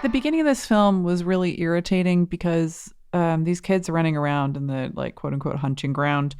The beginning of this film was really irritating because these kids running around in the like quote unquote hunting ground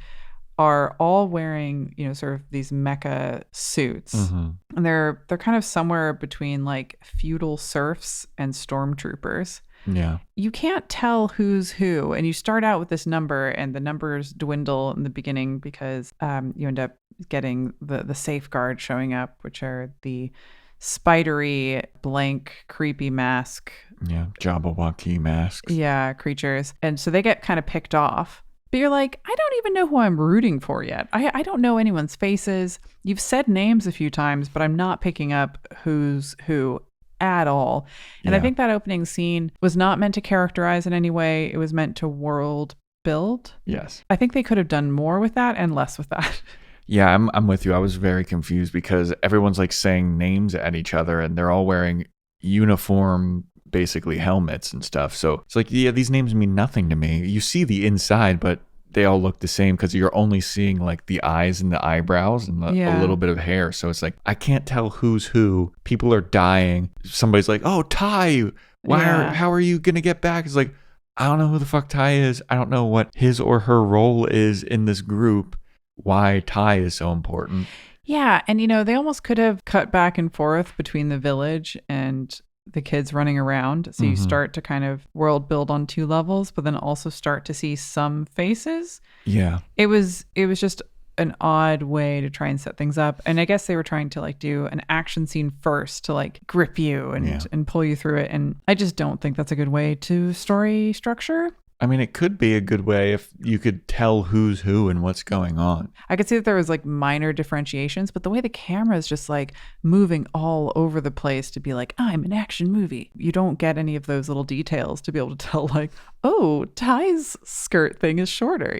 are all wearing, sort of these mecha suits. Mm-hmm. And they're kind of somewhere between like feudal serfs and stormtroopers. Yeah. You can't tell who's who, and you start out with this number and the numbers dwindle in the beginning because you end up getting the safeguard showing up, which are the spidery, blank, creepy mask. Yeah, Jabberwocky masks. Yeah, creatures. And so they get kind of picked off. But you're like, I don't even know who I'm rooting for yet. I don't know anyone's faces. You've said names a few times, but I'm not picking up who's who at all. And I think that opening scene was not meant to characterize in any way. It was meant to world build. Yes. I think they could have done more with that and less with that. Yeah, I'm with you. I was very confused because everyone's like saying names at each other and they're all wearing uniform, basically helmets and stuff. So it's like, yeah, these names mean nothing to me. You see the inside, but they all look the same because you're only seeing like the eyes and the eyebrows and a little bit of hair. So it's like, I can't tell who's who. People are dying. Somebody's like, oh, Ty, how are you going to get back? It's like, I don't know who the fuck Ty is. I don't know what his or her role is in this group. Why Ty is so important. Yeah. And, they almost could have cut back and forth between the village and the kids running around. So you start to kind of world build on two levels, but then also start to see some faces. Yeah. It was just an odd way to try and set things up. And I guess they were trying to like do an action scene first to like grip you and pull you through it. And I just don't think that's a good way to story structure. I mean, it could be a good way if you could tell who's who and what's going on. I could see that there was like minor differentiations, but the way the camera is just like moving all over the place to be like, I'm an action movie. You don't get any of those little details to be able to tell like, oh, Ty's skirt thing is shorter,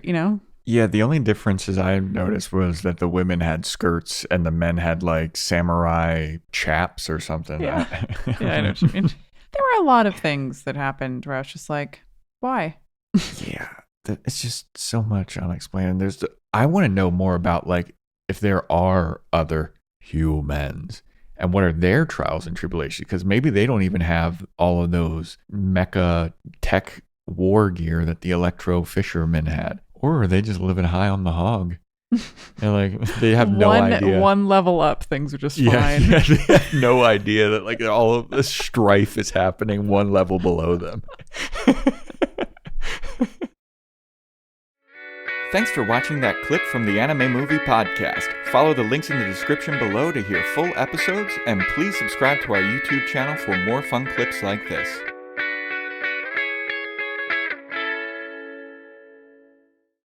Yeah, the only differences I noticed was that the women had skirts and the men had like samurai chaps or something. Yeah, I know what you mean. There were a lot of things that happened where I was just like, why? Yeah, it's just so much unexplained. I want to know more about like if there are other humans and what are their trials and tribulations, because maybe they don't even have all of those mecha tech war gear that the Electro fishermen had, or are they just living high on the hog? And like they have no idea. One level up, things are just fine. Yeah, they have no idea that like all of this strife is happening one level below them. Thanks for watching that clip from the Anime Movie Podcast. Follow the links in the description below to hear full episodes, and please subscribe to our YouTube channel for more fun clips like this.